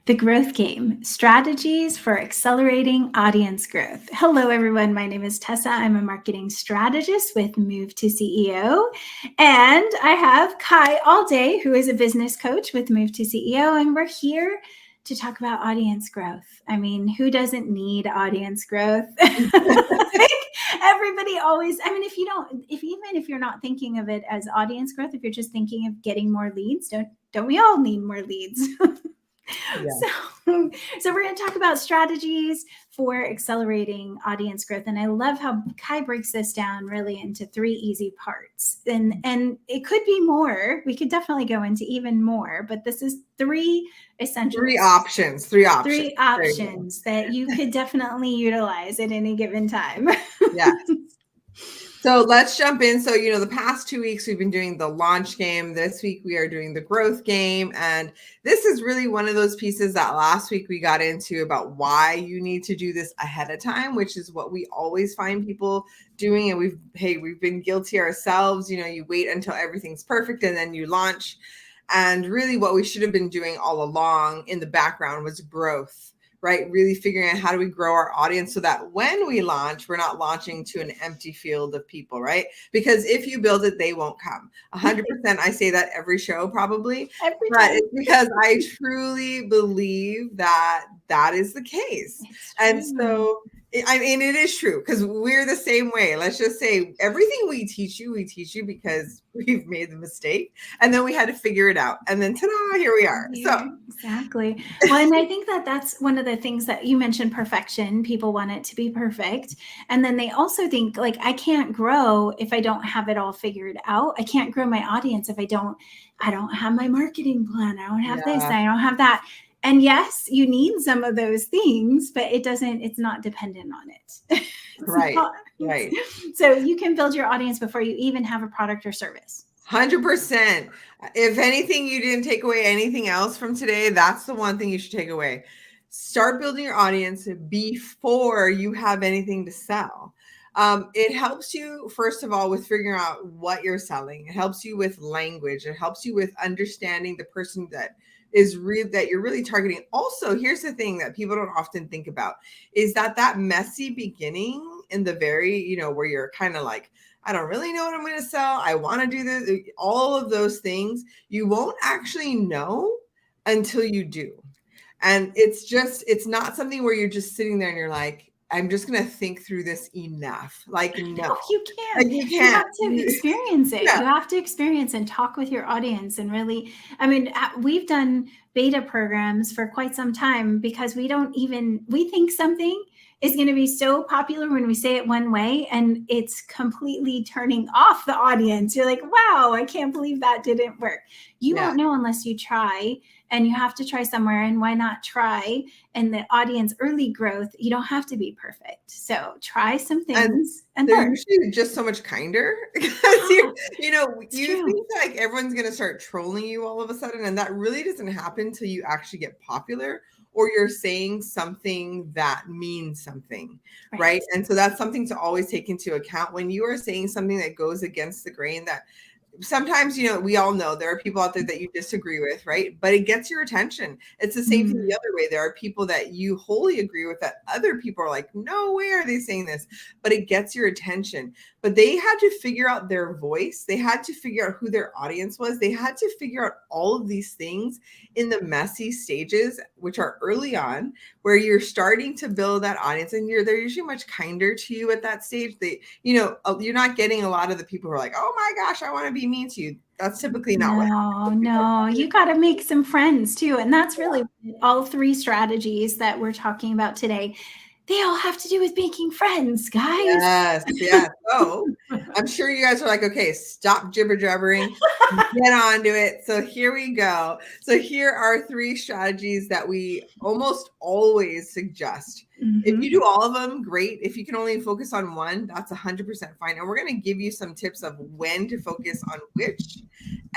The Growth Game, Strategies for Accelerating Audience Growth. Hello, everyone. My name is Tessa. I'm a marketing strategist with MoveTV. And I have Kai Allday, who is a business coach with MoveTV. And we're here to talk about audience growth. I mean, who doesn't need audience growth? Everybody always, I mean, if you're not thinking of it as audience growth, if you're just thinking of getting more leads, don't we all need more leads? Yeah. So we're going to talk about strategies for accelerating audience growth. And I love how Kai breaks this down really into 3 easy parts. And it could be more. We could definitely go into even more, but this is 3 essential. 3 options. 3 options. 3 options that you could definitely utilize at any given time. Yeah. So let's jump in. So, the past 2 weeks we've been doing the launch game. This week we are doing the growth game. And this is really one of those pieces that last week we got into about why you need to do this ahead of time, which is what we always find people doing. And we've been guilty ourselves. You wait until everything's perfect and then you launch. And really what we should have been doing all along in the background was growth. Right? Really figuring out how do we grow our audience so that when we launch, we're not launching to an empty field of people, right? Because if you build it, they won't come. 100%. I say that every show probably, but it's because I truly believe that is the case. And so, I mean, it is true because we're the same way. Let's just say everything we teach you because we've made the mistake and then we had to figure it out. And then ta-da, here we are. So exactly. Well, and I think that's one of the things that you mentioned, perfection. People want it to be perfect. And then they also think like, I can't grow if I don't have it all figured out. I can't grow my audience if I don't have my marketing plan. I don't have this, I don't have that. And yes, you need some of those things, but it's not dependent on it. Right. Right. So you can build your audience before you even have a product or service. 100%. If anything, you didn't take away anything else from today, that's the one thing you should take away. Start building your audience before you have anything to sell. It helps you, first of all, with figuring out what you're selling. It helps you with language. It helps you with understanding the person that you're really targeting. Also, here's the thing that people don't often think about is that messy beginning in the very, where you're kind of like, I don't really know what I'm going to sell. I want to do this. All of those things you won't actually know until you do. And it's not something where you're just sitting there and you're like, I'm just going to think through this enough. Like, no, you can't. You have to experience it. Yeah. You have to experience and talk with your audience and really, I mean, we've done beta programs for quite some time because we think something is going to be so popular when we say it one way and it's completely turning off the audience. You're like, wow, I can't believe that didn't work. You won't know unless you try, and you have to try somewhere. And why not try? And the audience early growth, you don't have to be perfect. So try some things. And they're usually just so much kinder because you think like everyone's going to start trolling you all of a sudden. And that really doesn't happen until you actually get popular or you're saying something that means something, right? And so that's something to always take into account when you are saying something that goes against the grain. That sometimes, we all know there are people out there that you disagree with, right? But it gets your attention. It's the same thing the other way. There are people that you wholly agree with that other people are like, no way are they saying this? But it gets your attention. But they had to figure out their voice. They had to figure out who their audience was. They had to figure out all of these things in the messy stages, which are early on, where you're starting to build that audience, and they're usually much kinder to you at that stage. You're not getting a lot of the people who are like, oh my gosh, I want to be mean to you. That's typically not what happens. No, you got to make some friends too. And that's really all 3 strategies that we're talking about today. They all have to do with making friends, guys. Yes. So I'm sure you guys are like, okay, stop jibber jabbering, get on to it. So here we go. So here are 3 strategies that we almost always suggest. If you do all of them, great. If you can only focus on one, that's 100% fine. And we're going to give you some tips of when to focus on which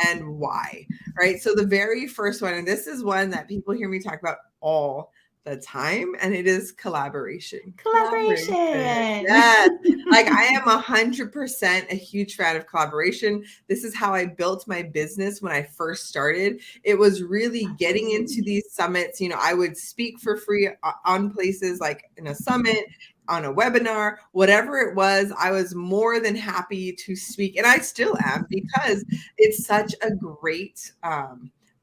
and why, right? So the very first one, and this is one that people hear me talk about all the time, and it is collaboration. Collaboration. Yes. Like I am 100% a huge fan of collaboration. This is how I built my business when I first started. It was really getting into these summits. You know, I would speak for free on places like in a summit, on a webinar, whatever it was. I was more than happy to speak, and I still am, because it's such a great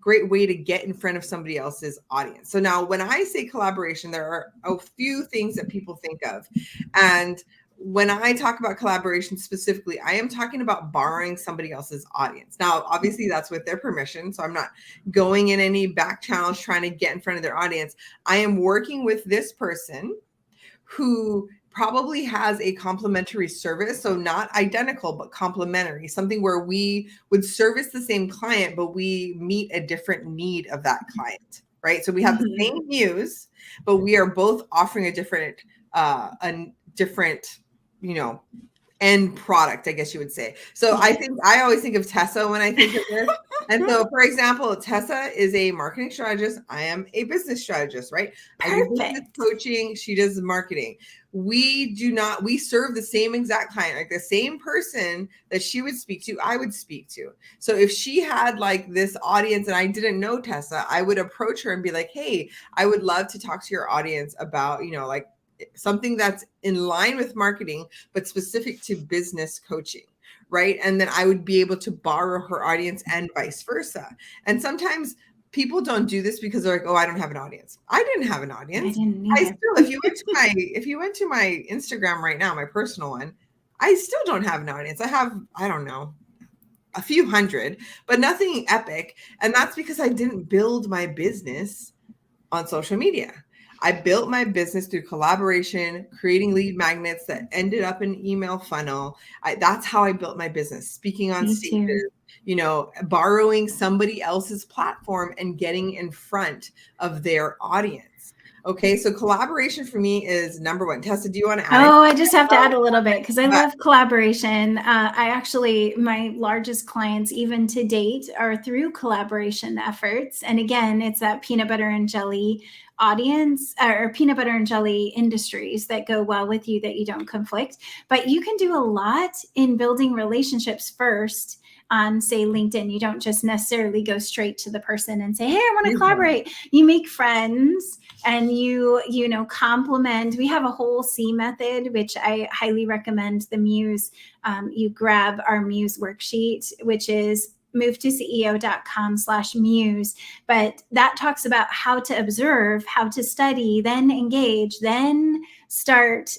great way to get in front of somebody else's audience. So now when I say collaboration, there are a few things that people think of. And when I talk about collaboration specifically, I am talking about borrowing somebody else's audience. Now, obviously that's with their permission. So I'm not going in any back channels trying to get in front of their audience. I am working with this person who probably has a complementary service. So not identical, but complementary, something where we would service the same client, but we meet a different need of that client, right? So we have the same muse, but we are both offering a different, you know, end product, I guess you would say. So I always think of Tessa when I think of this. And so, for example, Tessa is a marketing strategist. I am a business strategist, right? Perfect. I do business coaching. She does marketing. We serve the same exact client, like the same person that she would speak to, I would speak to. So if she had like this audience and I didn't know Tessa, I would approach her and be like, hey, I would love to talk to your audience about, you know, like something that's in line with marketing, but specific to business coaching, right? And then I would be able to borrow her audience and vice versa. And sometimes people don't do this because they're like, oh, I don't have an audience. I didn't have an audience. If you went to my Instagram right now, my personal one, I still don't have an audience. I have, I don't know, a few hundred, but nothing epic. And that's because I didn't build my business on social media. I built my business through collaboration, creating lead magnets that ended up in an email funnel. That's how I built my business, speaking on stages, you know, borrowing somebody else's platform and getting in front of their audience. Okay, so collaboration for me is number one. Tessa, do you want to add? Oh, I just have to add a little bit because I love collaboration. My largest clients, even to date, are through collaboration efforts. And again, it's that peanut butter and jelly audience or peanut butter and jelly industries that go well with you, that you don't conflict. But you can do a lot in building relationships first on, say, LinkedIn. You don't just necessarily go straight to the person and say, hey, I want to collaborate. You make friends and you compliment. We have a whole C method, which I highly recommend the Muse. You grab our Muse worksheet, which is movetoceo.com/muse. But that talks about how to observe, how to study, then engage, then start,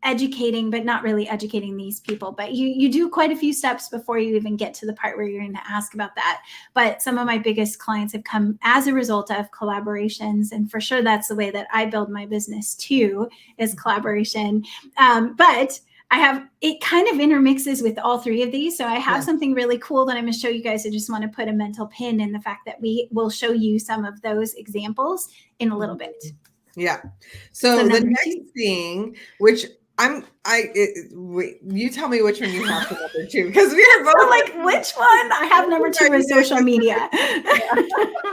educating, but not really educating these people. But you do quite a few steps before you even get to the part where you're going to ask about that. But some of my biggest clients have come as a result of collaborations. And for sure, that's the way that I build my business too, is collaboration. But it kind of intermixes with all three of these. So I have something really cool that I'm going to show you guys. I just want to put a mental pin in the fact that we will show you some of those examples in a little bit. Yeah. So the next thing, which you tell me which one you have for number two, because we are both like, which one? I have number two is social media. I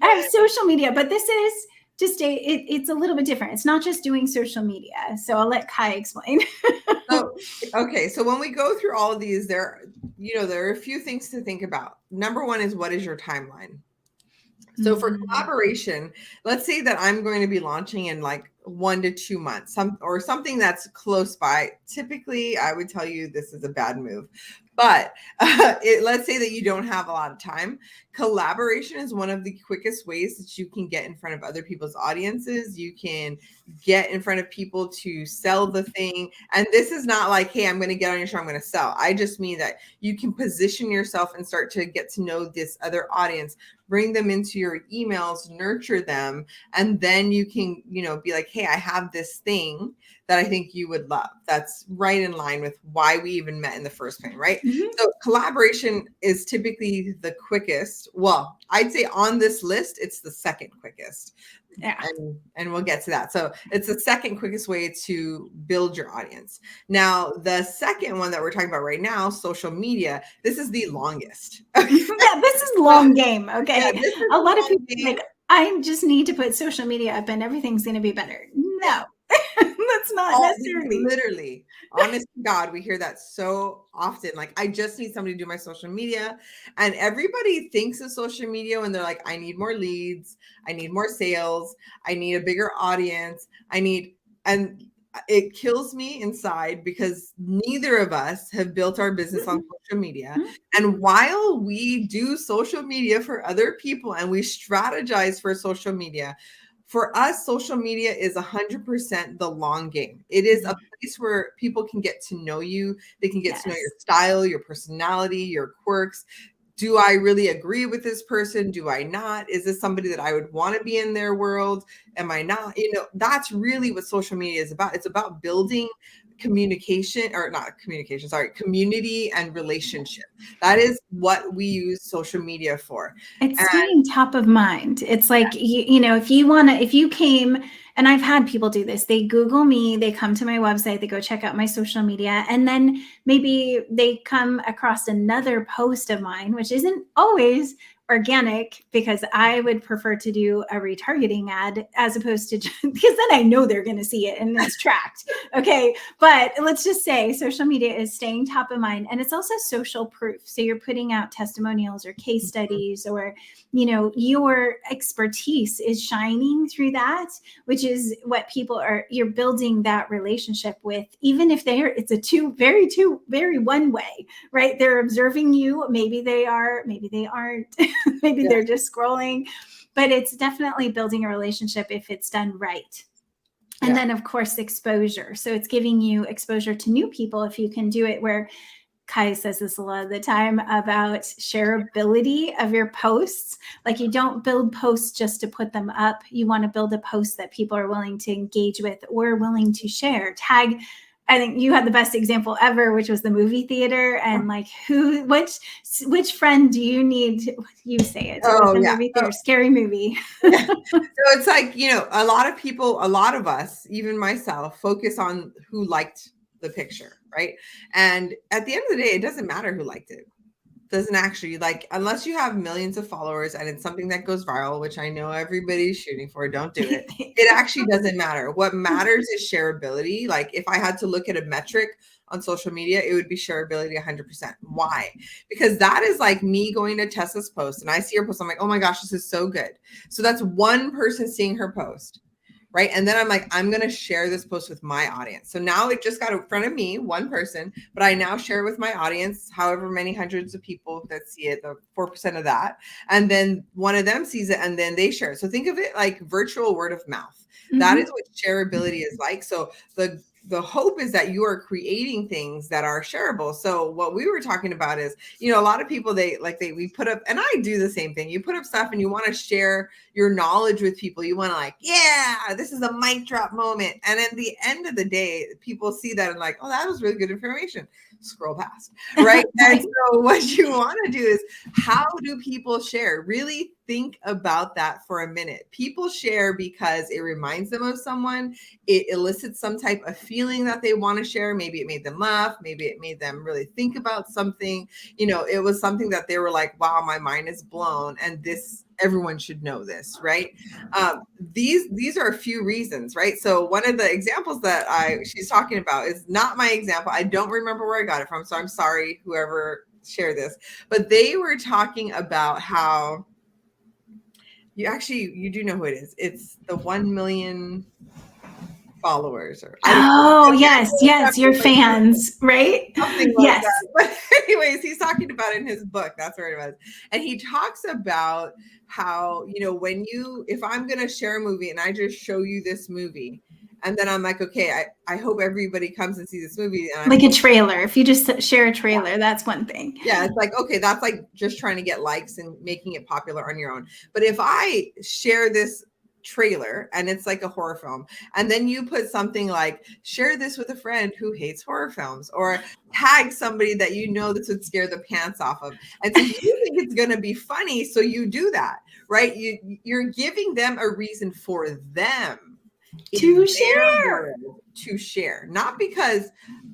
have social media, but this is just it's a little bit different. It's not just doing social media. So I'll let Kai explain. So when we go through all of these, there are a few things to think about. Number one is, what is your timeline? So for collaboration, let's say that I'm going to be launching in like 1 to 2 months, something that's close by. Typically, I would tell you this is a bad move. But let's say that you don't have a lot of time. Collaboration is one of the quickest ways that you can get in front of other people's audiences. You can get in front of people to sell the thing. And this is not like, hey, I'm going to get on your show, I'm going to sell. I just mean that you can position yourself and start to get to know this other audience, bring them into your emails, nurture them. And then you can, be like, hey, I have this thing that I think you would love. That's right in line with why we even met in the first place, right? Mm-hmm. So collaboration is typically the quickest. Well, I'd say on this list, it's the second quickest. Yeah. And we'll get to that. So it's the second quickest way to build your audience. Now, the second one that we're talking about right now, social media, this is the longest. Yeah, this is long game. Okay. Yeah, a lot of people like, I just need to put social media up and everything's going to be better. No, that's not necessarily. Literally, honest to God, we hear that so often. Like, I just need somebody to do my social media. And everybody thinks of social media when they're like, I need more leads, I need more sales, I need a bigger audience, and it kills me inside because neither of us have built our business on social media. And while we do social media for other people and we strategize for social media, for us, social media is 100% the long game. It is a place where people can get to know you. They can get to know your style, your personality, your quirks. Do I really agree with this person? Do I not? Is this somebody that I would want to be in their world? Am I not? That's really what social media is about. It's about building communication, or not communication, sorry, community and relationship. That is what we use social media for. It's staying top of mind. It's like, if you came, and I've had people do this, they Google me, they come to my website, they go check out my social media, and then maybe they come across another post of mine, which isn't always organic, because I would prefer to do a retargeting ad as opposed to because then I know they're going to see it and it's tracked. Okay. But let's just say social media is staying top of mind, and it's also social proof. So you're putting out testimonials or case studies, or, your expertise is shining through that, which is what you're building that relationship with, even if it's a very one way, right? They're observing you. Maybe they are, maybe they aren't. Maybe they're just scrolling, but it's definitely building a relationship if it's done right. And then, of course, exposure. So it's giving you exposure to new people if you can do it, where Kai says this a lot of the time about shareability of your posts. Like, you don't build posts just to put them up. You want to build a post that people are willing to engage with or willing to share. Tag. I think you had the best example ever, which was the movie theater, and like which friend do you need? You say it. So the movie theater, scary movie. So it's like, a lot of people, a lot of us, even myself, focus on who liked the picture, right? And at the end of the day, it doesn't matter who liked it. Doesn't actually, like, unless you have millions of followers and it's something that goes viral, which I know everybody's shooting for, don't do it. It actually doesn't matter. What matters is shareability. Like, if I had to look at a metric on social media, it would be shareability 100%. Why? Because that is like me going to Tessa's post and I see her post. I'm like, oh my gosh, this is so good. So that's one person seeing her post. Right. And then I'm like, I'm going to share this post with my audience. So now it just got in front of me, one person, but I now share it with my audience, however many hundreds of people that see it, the 4% of that. And then one of them sees it and then they share it. So think of it like virtual word of mouth. That is what shareability is like. So the hope is that you are creating things that are shareable. So what we were talking about is, a lot of people, we put up, and I do the same thing. You put up stuff and you want to share your knowledge with people. You want to, like, yeah, this is a mic drop moment. And at the end of the day, people see that and like, oh, that was really good information. Scroll past, right? And so what you want to do is, how do people share? Really think about that for a minute. People share because it reminds them of someone. It elicits some type of feeling that they want to share. Maybe it made them laugh. Maybe it made them really think about something. It was something that they were like, wow, my mind is blown. And everyone should know this, right? These are a few reasons, right? So one of the examples that she's talking about is not my example. I don't remember where I got it from. So I'm sorry, whoever shared this, but they were talking about how you do know who it is. It's the 1 million followers, or yes, your fans, right? Something like that. But anyways, he's talking about it in his book. That's where it was. And he talks about how, if I'm going to share a movie and I just show you this movie, and then I'm like, okay, I hope everybody comes and sees this movie. And like a trailer. If you just share a trailer, that's one thing. Yeah, it's like, okay, that's like just trying to get likes and making it popular on your own. But if I share this trailer and it's like a horror film, and then you put something like, share this with a friend who hates horror films, or tag somebody that this would scare the pants off of, and so you think it's going to be funny, so you do that, right? You're giving them a reason for them to share, not because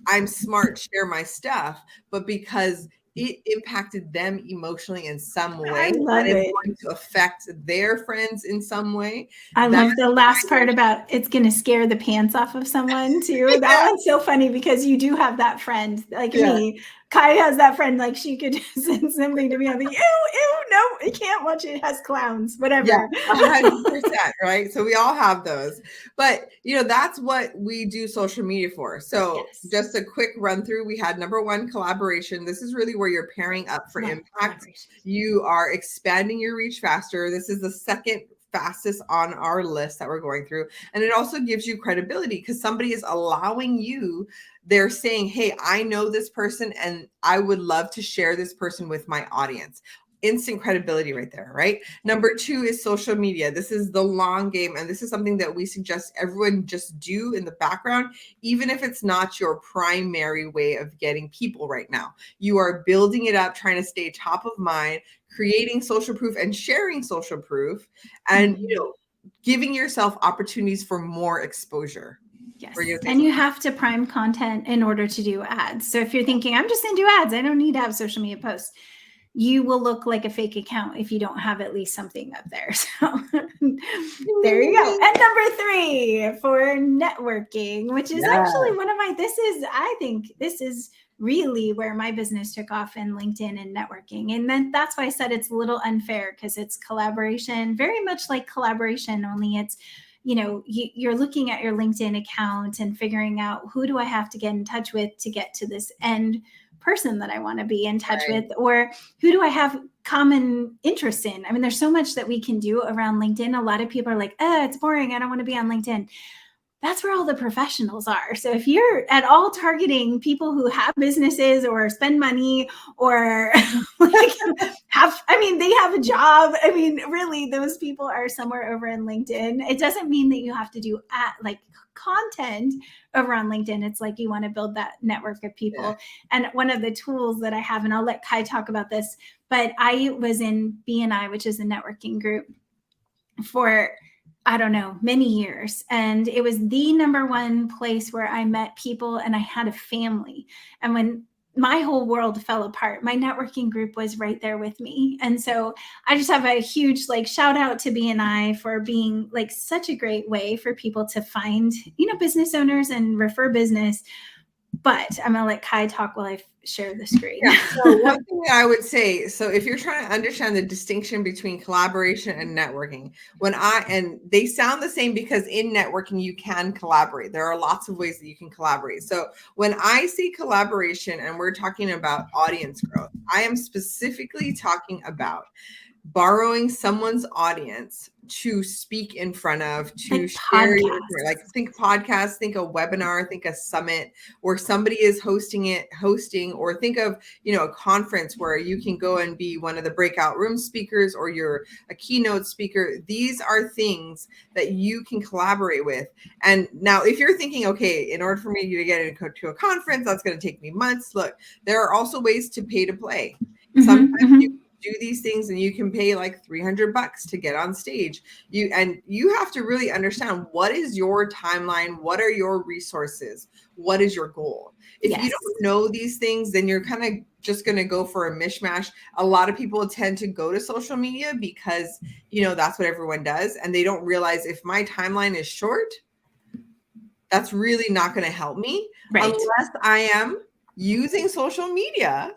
I'm smart, share my stuff, but because it impacted them emotionally in some way, I love and it's it. going to affect their friends in some way. I That love the last part about it's going to scare the pants off of someone too. That one's so funny because you do have that friend like me. Kai has that friend, like she could send something to me. I'm like, ew, no, I can't watch it. It has clowns, whatever. Yeah, 100%, right? So we all have those. But, that's what we do social media for. So just a quick run through. We had number 1, collaboration. This is really where you're pairing up for impact. You are expanding your reach faster. This is the second fastest on our list that we're going through. And it also gives you credibility because somebody is allowing you, they're saying, hey, I know this person and I would love to share this person with my audience. Instant credibility right there, right? Number 2 is social media. This is the long game. And this is something that we suggest everyone just do in the background, even if it's not your primary way of getting people right now. You are building it up, trying to stay top of mind, creating social proof and sharing social proof, and giving yourself opportunities for more exposure. Yes. And you have to prime content in order to do ads. So if you're thinking, I'm just going to do ads, I don't need to have social media posts, you will look like a fake account if you don't have at least something up there. So there you go. And number 3 for networking, which is actually one of my, I think this is really where my business took off in LinkedIn and networking. And then that's why I said it's a little unfair because it's collaboration, very much like collaboration, only it's, you're looking at your LinkedIn account and figuring out who do I have to get in touch with to get to this end person that I want to be in touch with, or who do I have common interests in? I mean, there's so much that we can do around LinkedIn. A lot of people are like, it's boring. I don't want to be on LinkedIn. That's where all the professionals are. So if you're at all targeting people who have businesses or spend money or they have a job. I mean, really, those people are somewhere over in LinkedIn. It doesn't mean that you have to do content over on LinkedIn. It's like you want to build that network of people. Yeah. And one of the tools that I have, and I'll let Kai talk about this, but I was in BNI, which is a networking group, for many years. And it was the number 1 place where I met people and I had a family. And when my whole world fell apart, my networking group was right there with me. And so I just have a huge shout out to BNI for being such a great way for people to find, business owners and refer business. But I'm going to let Kai talk while I share the screen. Yeah, so one thing that I would say, so if you're trying to understand the distinction between collaboration and networking, and they sound the same because in networking, you can collaborate. There are lots of ways that you can collaborate. So when I say collaboration and we're talking about audience growth, I am specifically talking about borrowing someone's audience to speak in front of, to share your, think podcast, think a webinar, think a summit where somebody is hosting, or think of, a conference where you can go and be one of the breakout room speakers, or you're a keynote speaker. These are things that you can collaborate with. And now if you're thinking, okay, in order for me to get into a conference, that's going to take me months. Look, there are also ways to pay to play. Sometimes you do these things and you can pay $300 to get on stage. You have to really understand, what is your timeline? What are your resources? What is your goal? If you don't know these things, then you're kind of just going to go for a mishmash. A lot of people tend to go to social media because, that's what everyone does. And they don't realize, if my timeline is short, that's really not going to help me unless I am using social media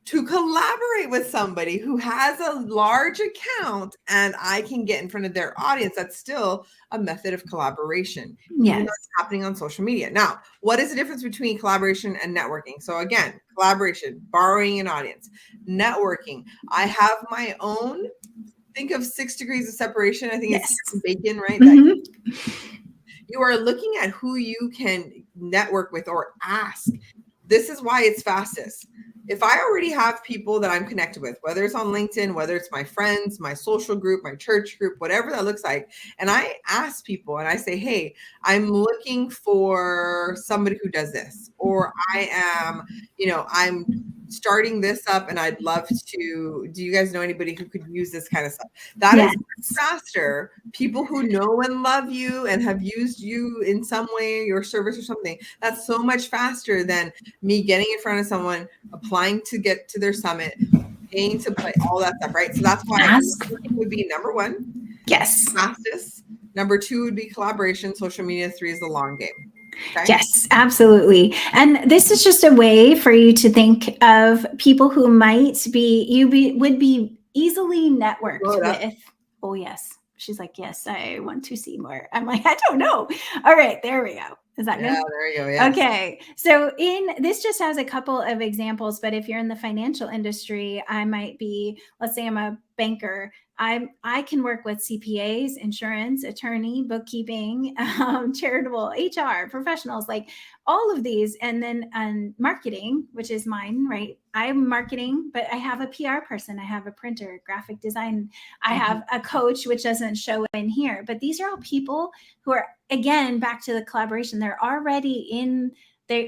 to collaborate with somebody who has a large account and I can get in front of their audience. That's still a method of collaboration, even though it's happening on social media. Now, what is the difference between collaboration and networking? So again, collaboration, borrowing an audience. Networking, I have my own, think of 6 degrees of separation. I think it's bacon, right? You are looking at who you can network with or ask. This is why it's fastest. If I already have people that I'm connected with, whether it's on LinkedIn, whether it's my friends, my social group, my church group, whatever that looks like, and I ask people and I say, hey, I'm looking for somebody who does this, or I am, I'm starting this up, and I'd love to, do you guys know anybody who could use this kind of stuff? That Yes. is faster. People who know and love you and have used you in some way, your service or something, that's so much faster than me getting in front of someone, applying to get to their summit, paying to play, all that stuff, right? So that's why networking would be number one. Yes. Fastest. Number two would be collaboration. Social media. Three is the long game. Okay? Yes, absolutely. And this is just a way for you to think of people who might be, would be easily networked with. Oh, yes. She's like, yes, I want to see more. I'm like, I don't know. All right, there we go. Is that good? Yeah, there you go. Yes. Okay. So this just has a couple of examples, but if you're in the financial industry, I might be, let's say I'm a banker. I can work with CPAs, insurance, attorney, bookkeeping, charitable, HR, professionals, like all of these. And then marketing, which is mine, right? I'm marketing, but I have a PR person. I have a printer, graphic design. I have a coach, which doesn't show in here. But these are all people who are, again, back to the collaboration. They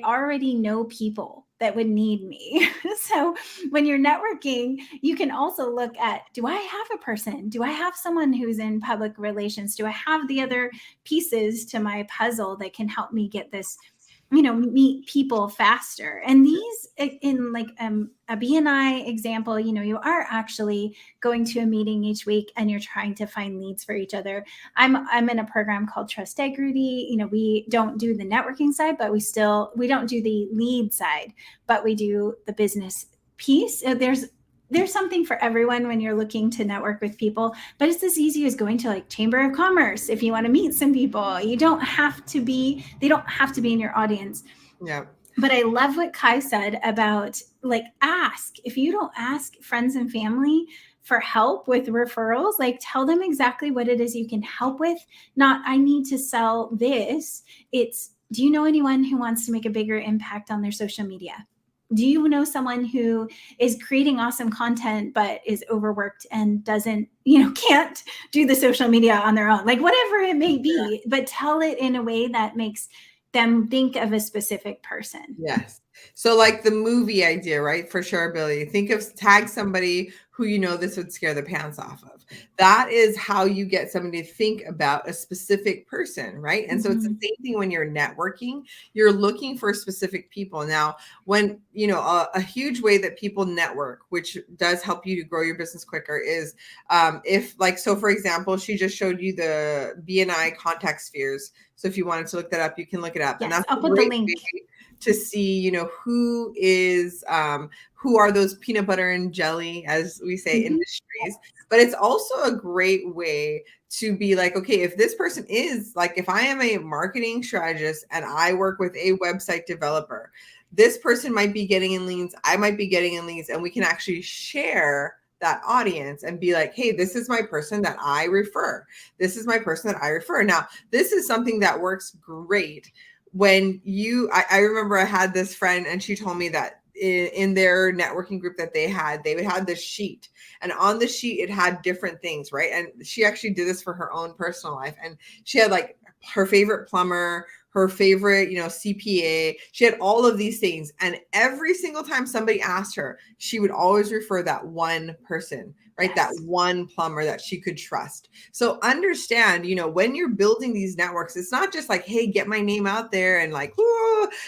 already know people that would need me. So when you're networking, you can also look at, do I have a person? Do I have someone who's in public relations? Do I have the other pieces to my puzzle that can help me get this, meet people faster? And these, in like a BNI example, you are actually going to a meeting each week and you're trying to find leads for each other. I'm in a program called Trust Equity. We don't do the networking side, but we don't do the lead side, but we do the business piece. There's something for everyone when you're looking to network with people, but it's as easy as going to like Chamber of Commerce. If you want to meet some people, they don't have to be in your audience. Yeah. But I love what Kai said about like, ask. If you don't ask friends and family for help with referrals, like tell them exactly what it is you can help with. Not, I need to sell this. It's, do you know anyone who wants to make a bigger impact on their social media? Do you know someone who is creating awesome content, but is overworked and doesn't, can't do the social media on their own, like whatever it may be, but tell it in a way that makes them think of a specific person. Yes. So like the movie idea, right? For sure, Billy. Tag somebody who this would scare the pants off of. That is how you get somebody to think about a specific person, right? And so it's the same thing when you're networking. You're looking for specific people. Now, when, a huge way that people network, which does help you to grow your business quicker, is so for example, she just showed you the BNI contact spheres. So if you wanted to look that up, you can look it up. Yes, and that's I'll put the link to see, who are those peanut butter and jelly, as we say, industries. But it's also a great way to be like, okay, if this person is like, if I am a marketing strategist and I work with a website developer, this person might be getting in leads, I might be getting in leads, and we can actually share that audience and be like, hey, this is my person that I refer. This is my person that I refer. Now, this is something that works great when I remember I had this friend and she told me that in their networking group that they would have this sheet, and on the sheet, it had different things, right? And she actually did this for her own personal life. And she had like her favorite plumber, her favorite, CPA. She had all of these things. And every single time somebody asked her, she would always refer that one person, right? Yes. That one plumber that she could trust. So understand, when you're building these networks, it's not just like, hey, get my name out there and like,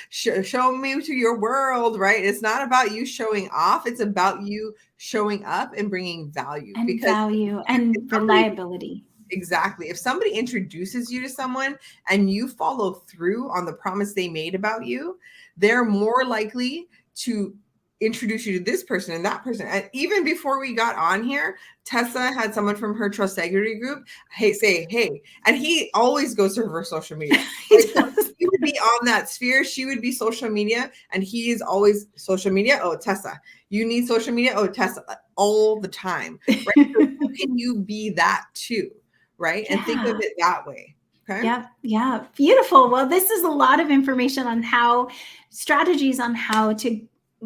show me to your world, right? It's not about you showing off. It's about you showing up and bringing value. And reliability. Exactly. If somebody introduces you to someone and you follow through on the promise they made about you, they're more likely to introduce you to this person and that person. And even before we got on here, Tessa had someone from her Trust Equity group say, hey, and he always goes to her social media. He would be on that sphere. She would be social media, and he is always social media. Oh, Tessa, you need social media. Oh, Tessa, all the time. Right? So how can you be that too? Right? Yeah. And think of it that way. Okay. Yeah. Beautiful. Well, this is a lot of information on strategies on how to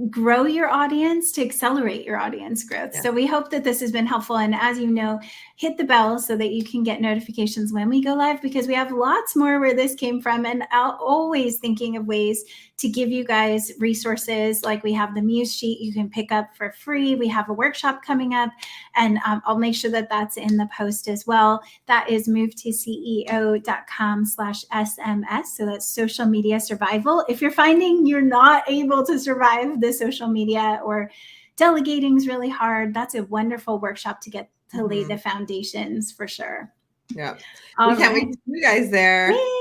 grow your audience to accelerate your audience growth. Yeah. So we hope that this has been helpful. And as you know, hit the bell so that you can get notifications when we go live, because we have lots more where this came from. And I'm always thinking of ways to give you guys resources. Like we have the Muse sheet you can pick up for free. We have a workshop coming up, and I'll make sure that that's in the post as well. That is movetoceo.com/SMS. So that's social media survival. If you're finding you're not able to survive the social media, or delegating is really hard, that's a wonderful workshop to get to lay the foundations for sure. Yeah. All we can't right. wait to see you guys there. Yay!